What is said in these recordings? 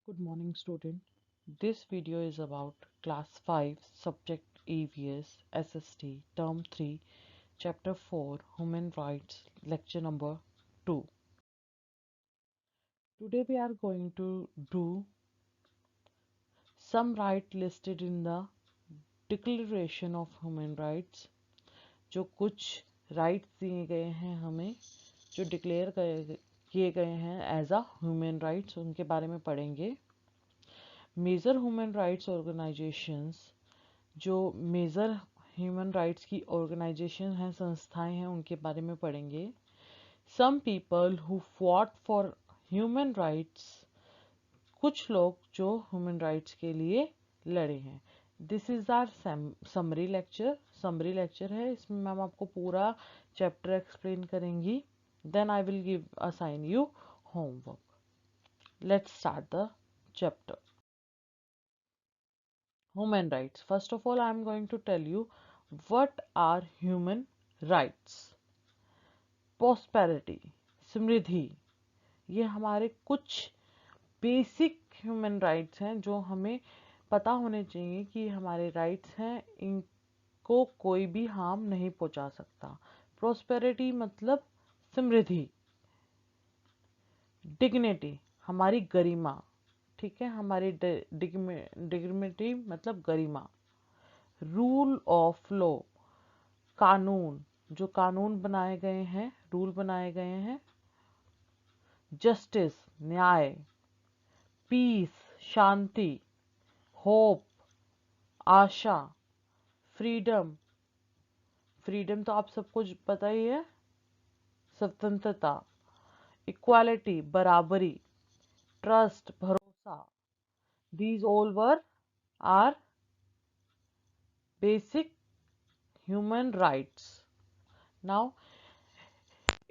Good morning, student. This video is about class 5 subject EVS SST term 3 chapter 4 human rights lecture number 2. Today we are going to do some right listed in the Declaration of Human Rights. जो कुछ rights दिए गए हैं हमें, जो declare किए गए हैं एज अ ह्यूमन राइट्स, उनके बारे में पढ़ेंगे। मेजर ह्यूमन राइट्स ऑर्गेनाइजेशंस, जो मेजर ह्यूमन राइट्स की ऑर्गेनाइजेशन हैं, संस्थाएं हैं, उनके बारे में पढ़ेंगे। Some people who fought for human rights, कुछ लोग जो ह्यूमन राइट्स के लिए लड़े हैं। This is our summary lecture है। इसमें मैम आपको पूरा चैप्टर एक्सप्लेन करेंगी। Then I will give assign you homework. Let's start the chapter. Human rights. First of all, I am going to tell you what are human rights. Prosperity, समृद्धि, ये हमारे कुछ basic human rights हैं जो हमें पता होने चाहिए कि हमारे राइट्स हैं, इनको कोई भी हार्म नहीं पहुंचा सकता। प्रोस्पेरिटी मतलब समृद्धि। डिग्निटी, हमारी गरिमा, ठीक है, हमारी डिग्निटी मतलब गरिमा। रूल ऑफ लॉ, कानून, जो कानून बनाए गए हैं, रूल बनाए गए हैं। जस्टिस, न्याय। पीस, शांति। होप, आशा। फ्रीडम, फ्रीडम तो आप सबको पता ही है, स्वतंत्रता। इक्वालिटी, बराबरी। ट्रस्ट, भरोसा। These all were are basic human rights. Now,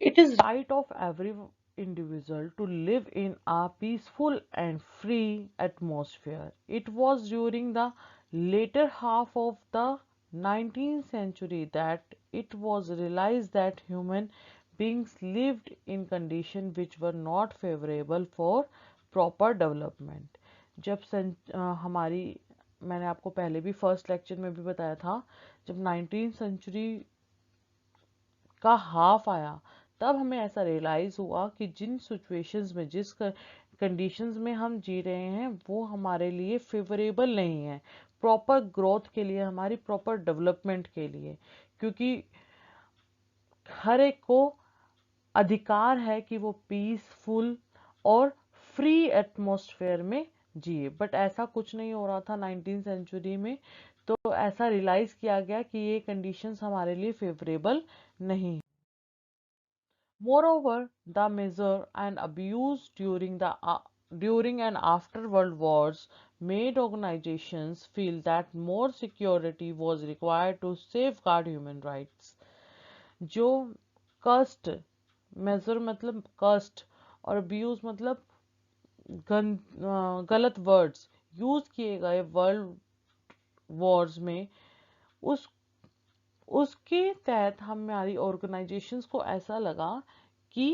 it is right of every individual to live in a peaceful and free atmosphere. It was during the later half of the 19th century that it was realized that human beings lived in conditions which were not favorable for proper development. जब हमारी, मैंने आपको पहले भी first lecture में भी बताया था, जब 19th सेंचुरी का हाफ आया तब हमें ऐसा रियलाइज हुआ कि जिन सिचुएशंस में, जिस कंडीशंस में हम जी रहे हैं, वो हमारे लिए फेवरेबल नहीं है प्रॉपर ग्रोथ के लिए, हमारी प्रॉपर डेवलपमेंट के लिए। क्योंकि हर एक को अधिकार है कि वो पीसफुल और फ्री एटमॉस्फेयर में जिए, बट ऐसा कुछ नहीं हो रहा था 19th सेंचुरी में। तो ऐसा रियलाइज किया गया कि ये कंडीशंस हमारे लिए फेवरेबल नहीं। Moreover, the measure and abuse during and after World Wars made organizations feel that more security was required to safeguard human rights. जो कस्ट, मेजर मतलब कस्ट, और अब्यूज मतलब गलत वर्ड्स यूज किए गए वर्ल्ड वॉर्स में, उस उसके तहत हमारी ऑर्गेनाइजेशंस को ऐसा लगा कि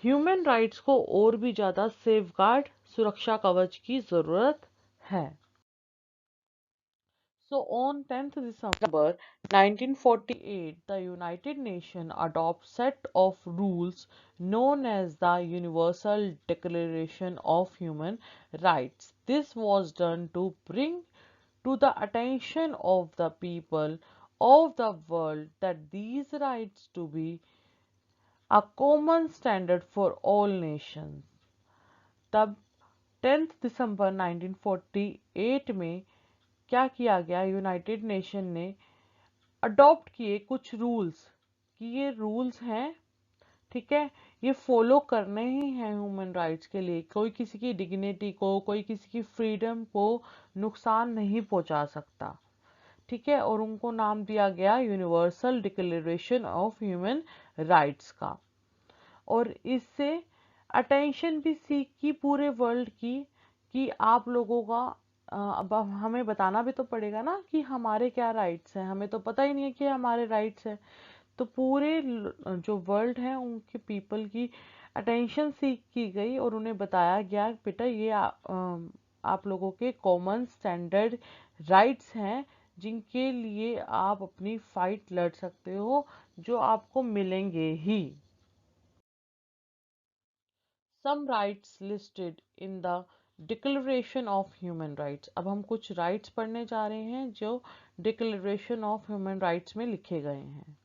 ह्यूमन राइट्स को और भी ज़्यादा सेफगार्ड, सुरक्षा कवच की ज़रूरत है। So on 10th December 1948, the United Nations adopted set of rules known as the Universal Declaration of Human Rights. This was done to bring to the attention of the people of the world that these rights to be a common standard for all nations. तब 10th दिसंबर 1948 में क्या किया गया, United nation ने adopt किए कुछ rules, कि ये रूल्स हैं, ठीक है, ये फॉलो करने ही हैं ह्यूमन राइट्स के लिए। कोई किसी की डिग्निटी को, कोई किसी की फ्रीडम को नुकसान नहीं पहुंचा सकता, ठीक है। और उनको नाम दिया गया universal declaration of human rights का। और इससे अटेंशन भी सीखी पूरे वर्ल्ड की कि आप लोगों का अब हमें बताना भी तो पड़ेगा ना कि हमारे क्या राइट्स हैं। हमें तो पता ही नहीं है कि हमारे राइट्स हैं। तो पूरे जो वर्ल्ड है उनके पीपल की अटेंशन सीख की गई और उन्हें बताया गया बेटा ये आप लोगों के कॉमन स्टैंडर्ड राइट्स हैं जिनके लिए आप अपनी फाइट लड़ सकते हो, जो आपको मिलेंगे ही। Some rights listed in the declaration of human rights. अब हम कुछ राइट्स पढ़ने जा रहे हैं जो डिक्लेरेशन ऑफ ह्यूमन राइट्स में लिखे गए हैं।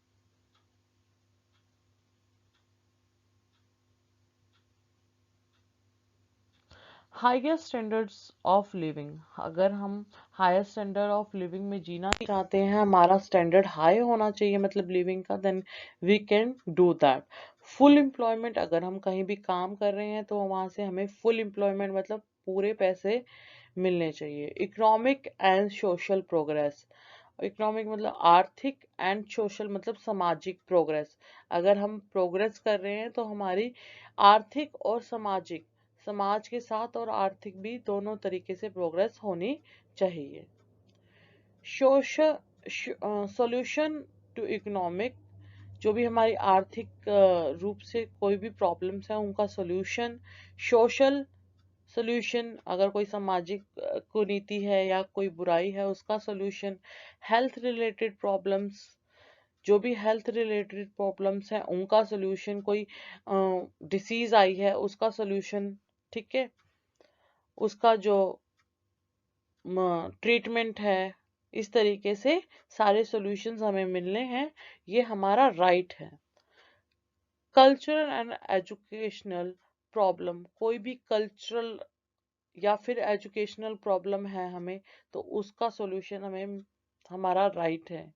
Higher standards of living. अगर हम हायर स्टैंडर्ड ऑफ लिविंग में जीना चाहते हैं, हमारा स्टैंडर्ड हाई होना चाहिए मतलब लिविंग का, then we can do that. Full employment, अगर हम कहीं भी काम कर रहे हैं तो वहां से हमें फुल एम्प्लॉयमेंट मतलब पूरे पैसे मिलने चाहिए। Economic and social progress. Economic मतलब आर्थिक एंड सोशल मतलब सामाजिक प्रोग्रेस। अगर हम प्रोग्रेस कर रहे हैं तो हमारी आर्थिक और सामाजिक, समाज के साथ और आर्थिक भी दोनों तरीके से प्रोग्रेस होनी चाहिए। सोशल सॉल्यूशन टू इकोनॉमिक, जो भी हमारी आर्थिक रूप से कोई भी प्रॉब्लम्स है उनका सॉल्यूशन। सोशल सॉल्यूशन, अगर कोई सामाजिक कुरीति है या कोई बुराई है उसका सॉल्यूशन। हेल्थ रिलेटेड प्रॉब्लम्स, जो भी हेल्थ रिलेटेड प्रॉब्लम्स हैं उनका सॉल्यूशन। कोई डिसीज आई है उसका सॉल्यूशन, ठीक है, उसका जो ट्रीटमेंट है। इस तरीके से सारे सॉल्यूशंस हमें मिलने हैं, ये हमारा राइट है। कल्चरल एंड एजुकेशनल प्रॉब्लम, कोई भी कल्चरल या फिर एजुकेशनल प्रॉब्लम है हमें, तो उसका सॉल्यूशन हमें, हमारा राइट है।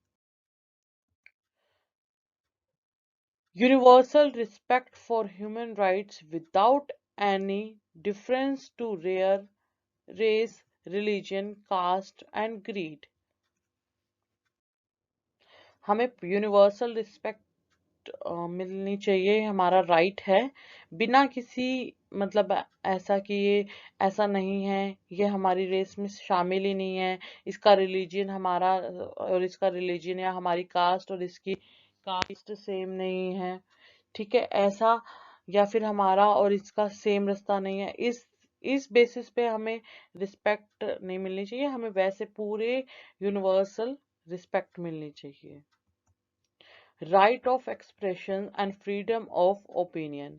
Universal respect for human rights without any difference to race, religion, caste and greed. हमें यूनिवर्सल रिस्पेक्ट मिलनी चाहिए, हमारा राइट है, बिना किसी मतलब ऐसा कि ये ऐसा नहीं है, ये हमारी रेस में शामिल ही नहीं है, इसका रिलीजन हमारा और इसका रिलीजन या हमारी कास्ट और इसकी कास्ट सेम नहीं है, ठीक है, ऐसा, या फिर हमारा और इसका सेम रास्ता नहीं है, इस बेसिस पे हमें रिस्पेक्ट नहीं मिलनी चाहिए, हमें वैसे पूरे यूनिवर्सल रिस्पेक्ट मिलनी चाहिए। Right of expression and freedom of opinion,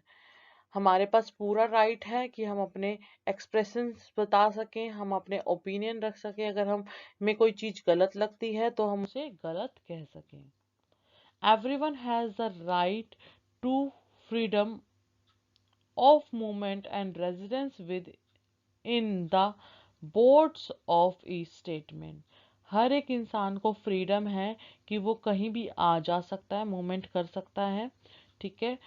हमारे पास पूरा राइट है कि हम अपने एक्सप्रेशंस बता सकें, हम अपने ओपिनियन रख सकें, अगर हम में कोई चीज गलत लगती है तो हम उसे गलत कह सकें। Everyone has the right to freedom of movement and residence within the borders of each statement. हर एक इंसान को फ्रीडम है कि वो कहीं भी आ जा सकता है, मूवमेंट कर सकता है, ठीक है,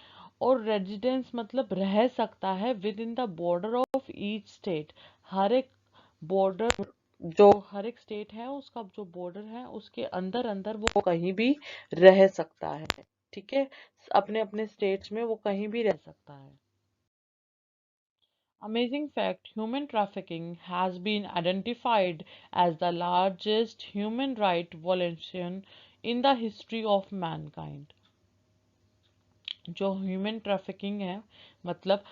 और रेजिडेंस मतलब रह सकता है within the border of each state. हर एक बॉर्डर, जो हर एक स्टेट है उसका जो बॉर्डर है उसके अंदर अंदर वो कहीं भी रह सकता है, ठीक है, अपने अपने स्टेट्स में वो कहीं भी रह सकता है। Amazing fact, human trafficking has been identified as the largest human right violation in the history of mankind. जो ह्यूमन ट्रैफिकिंग है मतलब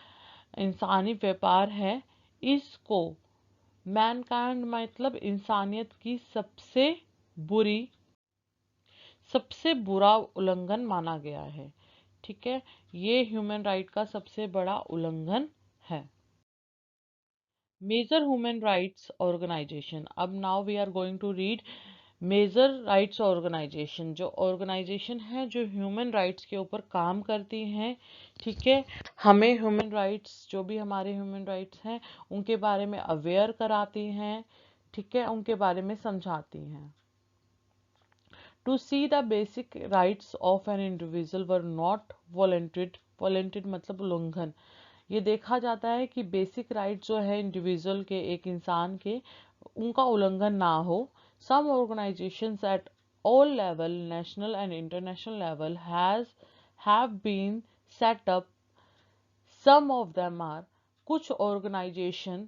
इंसानी व्यापार है, इसको मैनकाइंड मतलब इंसानियत की सबसे बुरा उल्लंघन माना गया है, ठीक है, ये ह्यूमन राइट का सबसे बड़ा उल्लंघन है। Major human rights organization, अब now we are going to read major rights organisation, जो ऑर्गेनाइजेशन है जो ह्यूमन राइट्स के ऊपर काम करती हैं, ठीक है, हमें ह्यूमन राइट्स, जो भी हमारे ह्यूमन राइट्स हैं उनके बारे में अवेयर कराती हैं, ठीक है, उनके बारे में समझाती हैं। To see the basic rights of an individual were not violated मतलब उल्लंघन, ये देखा जाता है कि बेसिक राइट जो है इंडिविजुअल के, एक इंसान के, उनका उल्लंघन ना हो। Some organisations at all level, national and international level have been set up, some of them are, कुछ ऑर्गेनाइजेशन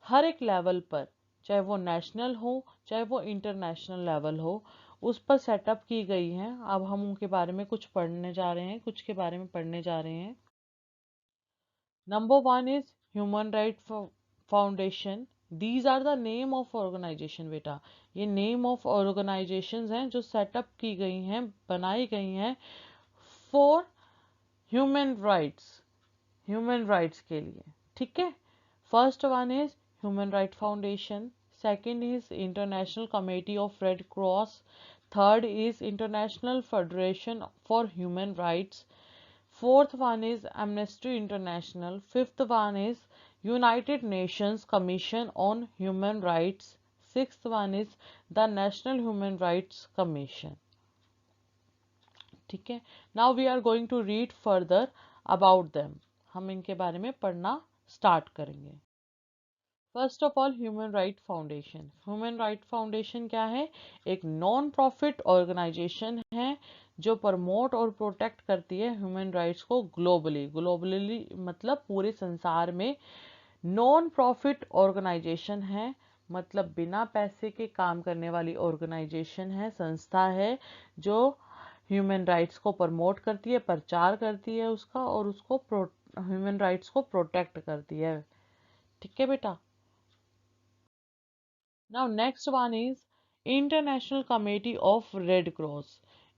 हर एक लेवल पर, चाहे वो नेशनल हो चाहे वो इंटरनेशनल लेवल हो, उस पर सेटअप की गई हैं। अब हम उनके बारे में कुछ पढ़ने जा रहे हैं, कुछ के बारे में पढ़ने जा रहे हैं। Number one is Human Right Foundation. These are the name of organization बेटा. ये name of organizations हैं जो सेटअप की गई हैं, बनाई गई हैं for human rights, human rights के लिए. ठीक है. First one is Human Right Foundation. Second is International Committee of Red Cross. Third is International Federation for Human Rights. Fourth one is Amnesty International. Fifth one is United Nations Commission on Human Rights. Sixth one is the National Human Rights Commission. ठीक है. Now we are going to read further about them. हम इनके बारे में पढ़ना start करेंगे. First of all human right foundation. Human right foundation क्या है? एक नॉन प्रॉफिट ऑर्गेनाइजेशन है जो प्रमोट और प्रोटेक्ट करती है ह्यूमन राइट्स को ग्लोबली. ग्लोबली मतलब पूरे संसार में. नॉन प्रॉफिट ऑर्गेनाइजेशन है मतलब बिना पैसे के काम करने वाली ऑर्गेनाइजेशन है, संस्था है जो ह्यूमन राइट्स को प्रमोट करती है, प्रचार करती है उसका, और उसको ह्यूमन राइट्स को प्रोटेक्ट करती है. ठीक है बेटा. Now next one is International Committee of Red Cross.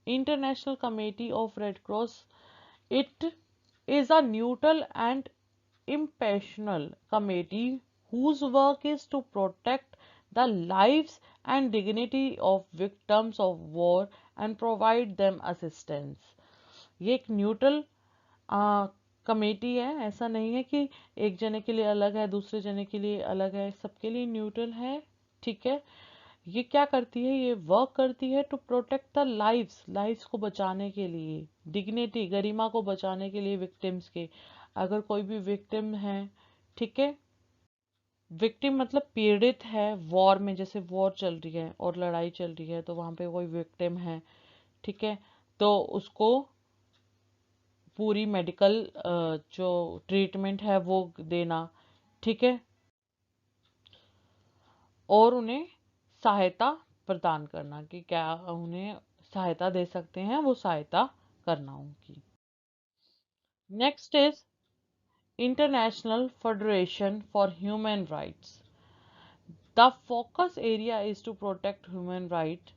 International Committee of Red Cross. It is a neutral and impartial committee whose work is to protect the lives and dignity of victims of war and provide them assistance. ये एक neutral committee है. ऐसा नहीं है कि एक जने के लिए अलग है, दूसरे जने के लिए अलग है, सबके लिए न्यूट्रल है. ठीक है. ये क्या करती है? ये वर्क करती है to protect the lives, lives को बचाने के लिए, डिग्निटी, गरिमा को बचाने के लिए विक्टिम्स के. अगर कोई भी विक्टिम है, ठीक है, विक्टिम मतलब पीड़ित है वॉर में, जैसे वॉर चल रही है और लड़ाई चल रही है तो वहां पे कोई विक्टिम है, ठीक है, तो उसको पूरी मेडिकल जो ट्रीटमेंट है वो देना. ठीक है. और उन्हें सहायता प्रदान करना कि क्या उन्हें सहायता दे सकते हैं, वो सहायता करना उनकी. Next is international federation for human rights. The focus area is to protect human right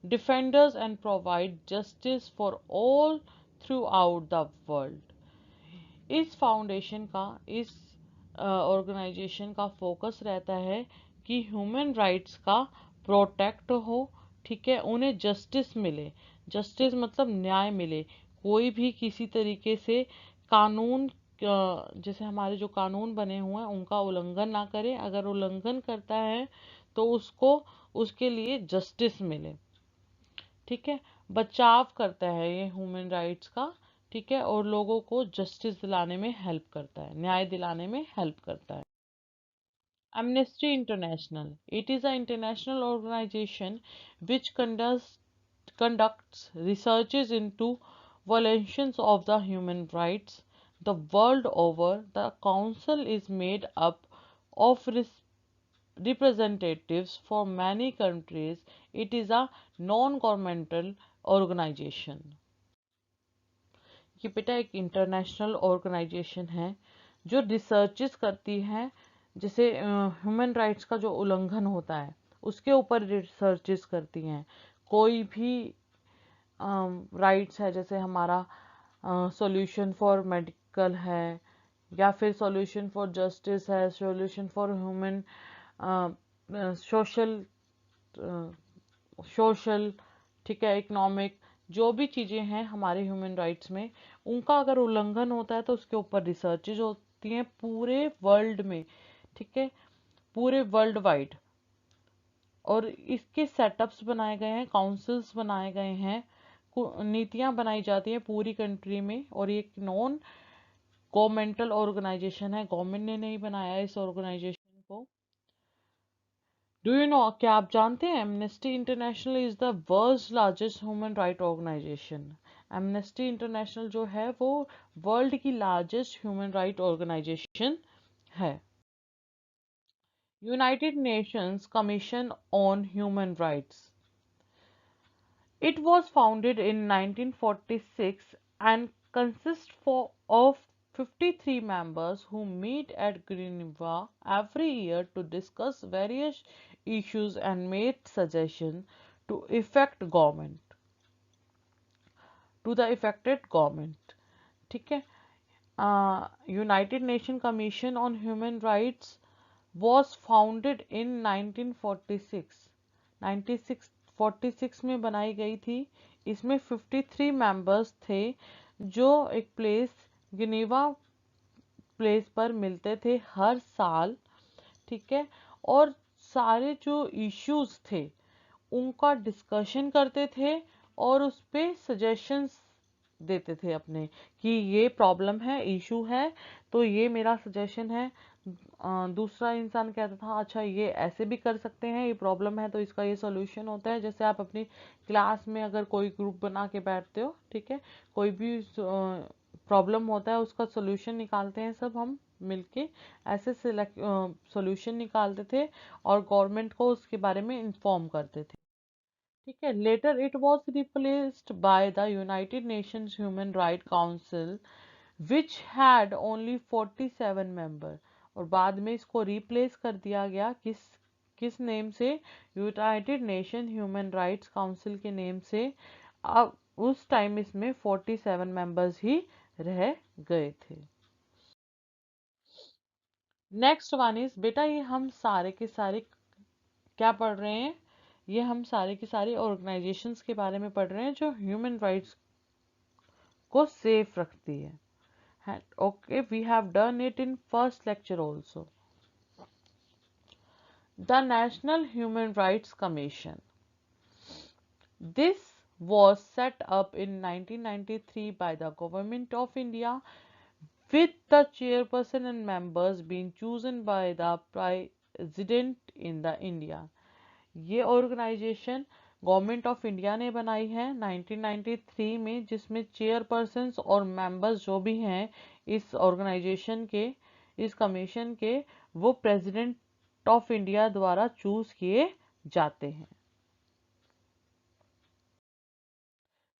defenders and provide justice for all throughout the world. इस फाउंडेशन का, इस ऑर्गेनाइजेशन का फोकस रहता है कि ह्यूमन राइट्स का प्रोटेक्ट हो. ठीक है. उन्हें जस्टिस मिले. जस्टिस मतलब न्याय मिले. कोई भी किसी तरीके से कानून, जैसे हमारे जो कानून बने हुए हैं उनका उल्लंघन ना करे. अगर उल्लंघन करता है तो उसको उसके लिए जस्टिस मिले. ठीक है. बचाव करता है ये ह्यूमन राइट्स का. ठीक है. और लोगों को जस्टिस दिलाने में हेल्प करता है, न्याय दिलाने में हेल्प करता है. Amnesty International. It is an international organization which conducts researches into violations of the human rights the world over. The council is made up of representatives from many countries. It is a non-governmental organization. ये बेटा एक international organisation है जो researches करती है, जैसे human rights का जो उल्लंघन होता है उसके ऊपर रिसर्चेस करती हैं. कोई भी राइट्स है, जैसे हमारा सॉल्यूशन फॉर मेडिकल है, या फिर सॉल्यूशन फॉर जस्टिस है, solution for human social, social, ठीक है, इकोनॉमिक, जो भी चीज़ें हैं हमारे ह्यूमन राइट्स में, उनका अगर उल्लंघन होता है तो उसके ऊपर रिसर्चेज होती हैं पूरे वर्ल्ड में. ठीक है. पूरे वर्ल्ड वाइड. और इसके सेटअप्स बनाए गए हैं, काउंसिल्स बनाए गए हैं, नीतियां बनाई जाती हैं पूरी कंट्री में. और ये एक नॉन गवर्नमेंटल ऑर्गेनाइजेशन है, गवर्नमेंट ने नहीं बनाया इस ऑर्गेनाइजेशन को. डू यू नो, क्या आप जानते हैं Amnesty International is the world's largest human right organisation. Amnesty International जो है वो वर्ल्ड की लार्जेस्ट ह्यूमन राइट ऑर्गेनाइजेशन है. United Nations Commission on Human Rights. It was founded in 1946 and consists of 53 members who meet at Geneva every year to discuss various issues and make suggestions to affect government to the affected government. ठीक है. United Nations Commission on Human Rights was founded in 1946. 1946 में बनाई गई थी. इसमें 53 members थे जो एक जिनेवा प्लेस पर मिलते थे हर साल. ठीक है. और सारे जो इश्यूज थे उनका डिस्कशन करते थे और उस पे सजेशंस देते थे अपने कि ये प्रॉब्लम है, इशू है, तो ये मेरा सजेशन है. दूसरा इंसान कहता था अच्छा ये ऐसे भी कर सकते हैं, ये प्रॉब्लम है तो इसका ये सॉल्यूशन होता है. जैसे आप अपनी क्लास में अगर कोई ग्रुप बना के बैठते हो, ठीक है, कोई भी प्रॉब्लम होता है उसका सॉल्यूशन निकालते हैं सब हम मिलके. ऐसे सॉल्यूशन निकालते थे और गवर्नमेंट को उसके बारे में इन्फॉर्म करते थे. ठीक है. Later it was replaced by the United Nations Human Right Council which had only 47 member. और बाद में इसको रिप्लेस कर दिया गया किस नेम से? United nation human rights council के नेम से. अब उस टाइम इसमें 47 मेंबर्स ही रह गए थे. नेक्स्ट वन इज, बेटा ये हम सारे के सारे क्या पढ़ रहे हैं? ये हम सारे की सारी ऑर्गेनाइजेशंस के बारे में पढ़ रहे हैं जो ह्यूमन राइट्स को सेफ रखती है. Okay, we have done it in first lecture also. The National Human Rights Commission. This was set up in 1993 by the Government of India, with the chairperson and members being chosen by the President in the India. ये organisation government of India ने बनाई है 1993 में, जिसमें chairpersons और members जो भी हैं इस ऑर्गेनाइजेशन के, इस कमीशन के, वो प्रेसिडेंट ऑफ इंडिया द्वारा चूज किए जाते हैं.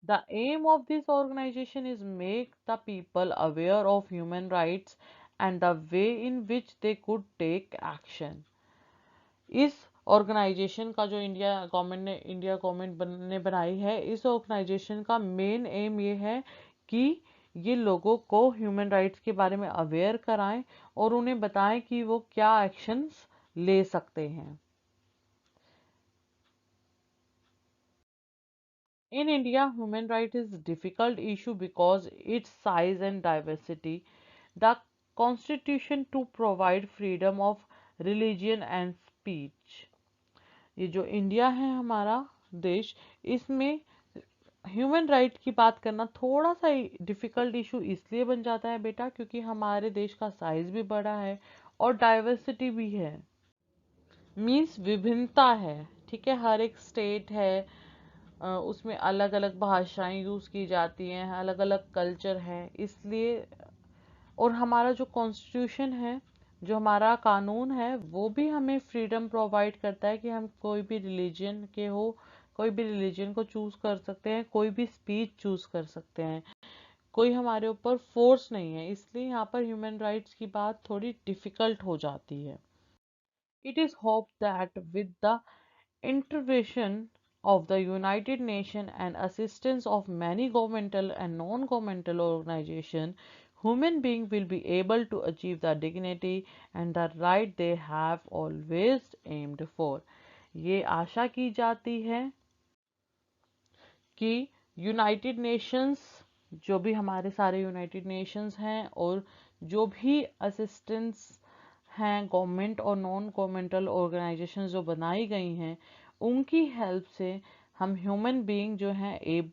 The aim of this organization is make the people aware of human rights and the way in which they could take action. इस ऑर्गेनाइजेशन का जो इंडिया गवर्नमेंट ने बनाई है, इस ऑर्गेनाइजेशन का मेन एम ये है कि ये लोगों को ह्यूमन राइट्स के बारे में अवेयर कराएं और उन्हें बताएं कि वो क्या एक्शंस ले सकते हैं. In India, human rights is a difficult issue because its size and diversity. The constitution to provide freedom of religion and speech. ये जो इंडिया है हमारा देश, इसमें ह्यूमन राइट की बात करना थोड़ा सा डिफिकल्ट इशू इसलिए बन जाता है बेटा क्योंकि हमारे देश का साइज भी बड़ा है और डाइवर्सिटी भी है. मीन्स विभिन्नता है. ठीक है. हर एक स्टेट है, उसमें अलग अलग भाषाएं यूज की जाती हैं, अलग अलग कल्चर है, इसलिए. और हमारा जो कॉन्स्टिट्यूशन है, जो हमारा कानून है, वो भी हमें फ्रीडम प्रोवाइड करता है कि हम कोई भी रिलीजन के हो, कोई भी रिलीजन को चूज कर सकते हैं, कोई भी स्पीच चूज कर सकते हैं, कोई हमारे ऊपर फोर्स नहीं है. इसलिए यहाँ पर ह्यूमन राइट्स की बात थोड़ी डिफिकल्ट हो जाती है. It is hope that with the intervention of the United Nations and assistance of many governmental and non-governmental organizations, human beings will be able to achieve the dignity and the right they have always aimed for. ये आशा की जाती है कि United Nations, जो भी हमारे सारे United Nations हैं और जो भी असिस्टेंस हैं गवर्नमेंट और नॉन गवर्नमेंटल ऑर्गेनाइजेशन जो बनाई गई हैं, उनकी हेल्प से हम ह्यूमन बीइंग जो हैं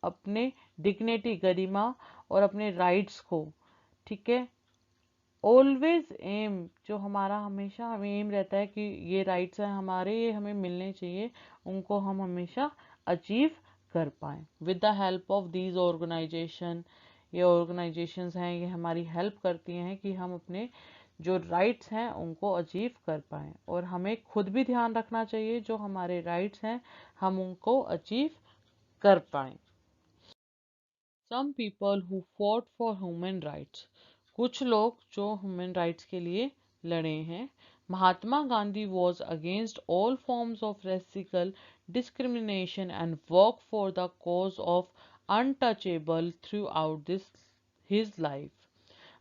अपने डिग्निटी, गरिमा और अपने राइट्स को, ठीक है, ऑलवेज एम, जो हमारा हमेशा हमें एम रहता है कि ये राइट्स हैं हमारे, ये हमें मिलने चाहिए, उनको हम हमेशा अचीव कर पाएं. With the help of these organisation, ये ऑर्गेनाइजेशंस हैं, ये हमारी हेल्प करती हैं कि हम अपने जो राइट्स हैं उनको अचीव कर पाएं. और हमें खुद भी ध्यान रखना चाहिए जो हमारे राइट्स हैं हम उनको अचीव कर पाएं. Some people who fought for human rights कुछ लोग जो ह्यूमन राइट्स के लिए लड़े हैं। Mahatma Gandhi was against all forms of racial discrimination and work for the cause of untouchable throughout this his life.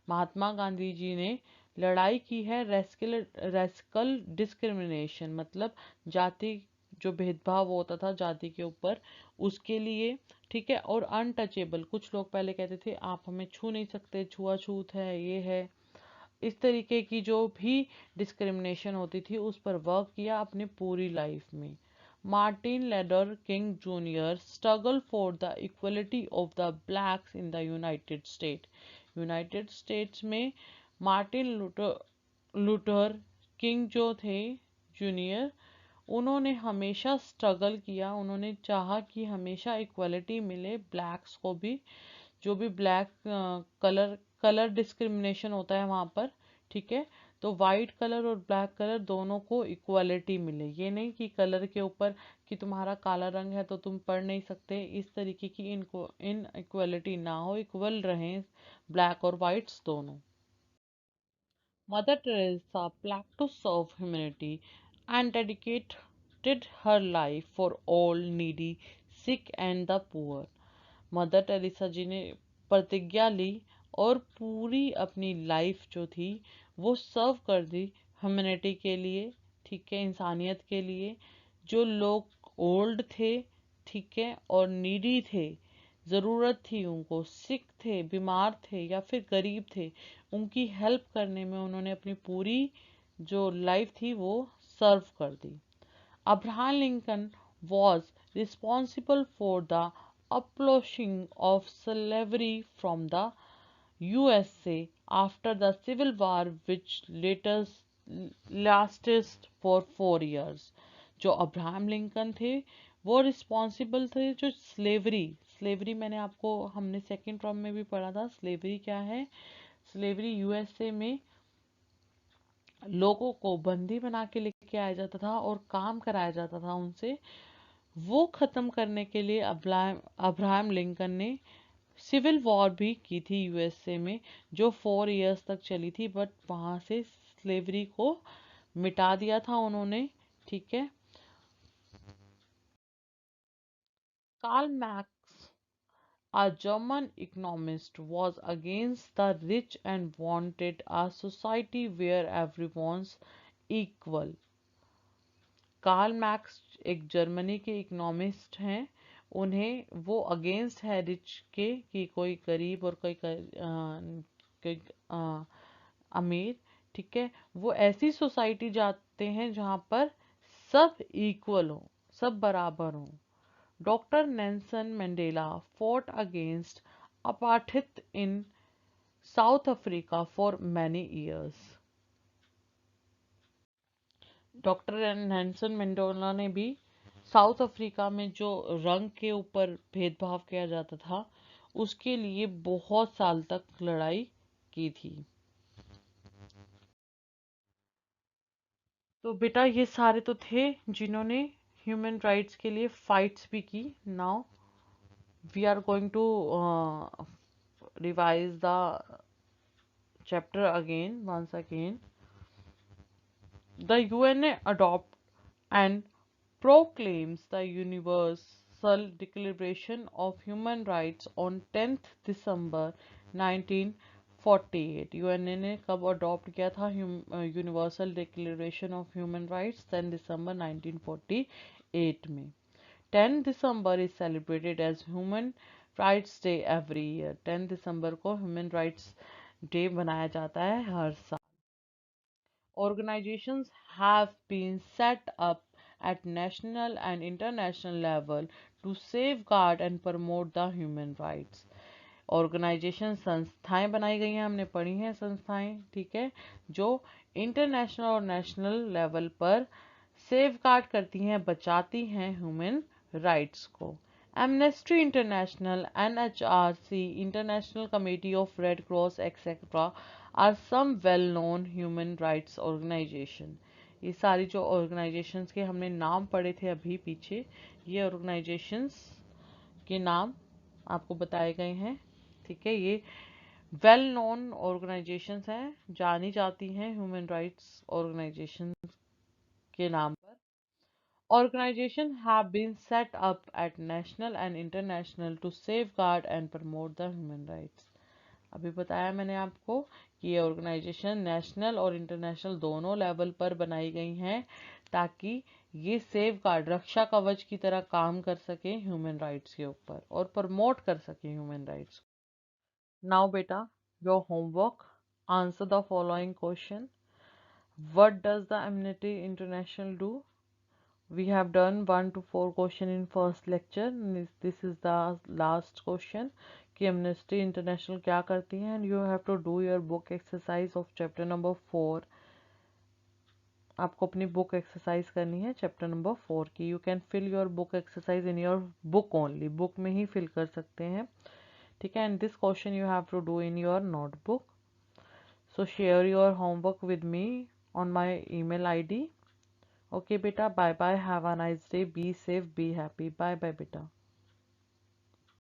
Mahatma Gandhi ji ने लड़ाई की है रेसिकल डिस्क्रिमिनेशन, मतलब जाति, जो भेदभाव होता था जाति के ऊपर, उसके लिए। ठीक है। और अनटचेबल, कुछ लोग पहले कहते थे आप हमें छू नहीं सकते, छुआछूत है, ये है, इस तरीके की जो भी डिस्क्रिमिनेशन होती थी उस पर वर्क किया अपनी पूरी लाइफ में। Martin Luther king junior struggle for the equality of the blacks in the United states में मार्टिन लूथर किंग जो थे जूनियर, उन्होंने हमेशा स्ट्रगल किया, उन्होंने चाहा कि हमेशा इक्वलिटी मिले ब्लैक्स को भी, जो भी ब्लैक कलर डिस्क्रिमिनेशन होता है वहाँ पर। ठीक है। तो वाइट कलर और ब्लैक कलर दोनों को इक्वलिटी मिले, ये नहीं कि कलर के ऊपर कि तुम्हारा काला रंग है तो तुम पढ़ नहीं सकते, इस तरीके की इनको इन इक्वलिटी ना हो, इक्वल रहें ब्लैक और वाइट्स दोनों। Mother Teresa planned to serve humanity and dedicated her life for all needy, sick and the poor. Mother Teresa ji ने प्रतिज्ञा ली और पूरी अपनी लाइफ जो थी वो सर्व कर दी ह्यूमैनिटी के लिए। ठीक है। इंसानियत के लिए, जो लोग ओल्ड थे, ठीक है, और नीडी थे, ज़रूरत थी उनको, सिक थे, बीमार थे या फिर गरीब थे, उनकी हेल्प करने में उन्होंने अपनी पूरी जो लाइफ थी वो सर्व कर दी। Abraham Lincoln was responsible for the abolishing of slavery from the USA after the Civil War, which later lasted for 4 years। जो अब्राहम लिंकन थे वो रिस्पॉन्सिबल थे जो स्लेवरी मैंने आपको, हमने सेकेंड टर्म में भी पढ़ा था स्लेवरी क्या है। स्लेवरी यूएसए में लोगों को बंदी बना के लेके आया जाता था और काम कराया जाता था उनसे, वो खत्म करने के लिए अब्राहम लिंकन ने सिविल वॉर भी की थी यूएसए में, जो 4 इयर्स तक चली थी, बट वहां से स्लेवरी को मिटा दिया था उन्होंने। ठीक है। Karl Marx, a German economist, was against the rich and wanted a society where everyone's equal। Karl Marx एक जर्मनी के इकोनॉमिस्ट हैं, उन्हें वो अगेंस्ट है रिच के, कि कोई गरीब और कोई अमीर। ठीक है। वो ऐसी सोसाइटी चाहते हैं जहाँ पर सब इक्वल हो, सब बराबर हो। Doctor Nelson Mandela fought against apartheid in South Africa for many years। Doctor Nelson Mandela ने भी साउथ अफ्रीका में जो रंग के ऊपर भेदभाव किया जाता था उसके लिए बहुत साल तक लड़ाई की थी। तो बेटा ये सारे तो थे जिन्होंने ह्यूमन राइट्स के लिए फाइट्स भी की। Now we are going to revise the chapter again, once again. The UNA adopts and proclaims the Universal Declaration of Human Rights on 10th December 1948। UNA ने कब अडॉप्ट किया था universal declaration of human rights? 10 दिसंबर 1948 में। 10 December is celebrated as human rights day every year. 10 दिसंबर को human rights day बनाया जाता है हर साल। Organizations have been set up at national and international level to safeguard and promote the human rights। Organisation, संस्थाएं बनाई गई हैं, हमने पढ़ी हैं संस्थाएं। ठीक है। जो इंटरनेशनल और नेशनल लेवल पर सेफ गार्ड करती हैं, बचाती हैं ह्यूमन राइट्स को। Amnesty International, NHRC, International Committee of Red Cross etcetera are some well known human rights organisation. ये सारी जो ऑर्गेनाइजेशंस के हमने नाम पढ़े थे अभी पीछे, ये ऑर्गेनाइजेशंस के नाम आपको बताए गए हैं। ठीक है। ये वेल नोन ऑर्गेनाइजेशंस हैं, जानी जाती हैं ह्यूमन राइट्स ऑर्गेनाइजेशन के नाम पर. Organizations have been set up at national and international to safeguard and promote the human rights. अभी बताया मैंने आपको कि ये ऑर्गेनाइजेशन नेशनल और इंटरनेशनल दोनों लेवल पर बनाई गई हैं ताकि ये सेफ गार्ड रक्षा कवच की तरह काम कर सके ह्यूमन राइट्स के ऊपर और प्रमोट कर सके ह्यूमन राइट्स. नाउ बेटा, your homework, answer the following question. What does the amnesty international do? We have done 1 to 4 question in first lecture. This is the last question कि Amnesty International क्या करती है, and you have to do your book exercise of chapter number 4. आपको अपनी book exercise करनी है chapter number 4 की. You can fill your book exercise in your book only. book में ही fill कर सकते हैं, ठीक है. And this question you have to do in your notebook. So share your homework with me on my email ID. Okay beta, bye bye, have a nice day, be safe, be happy, bye bye beta.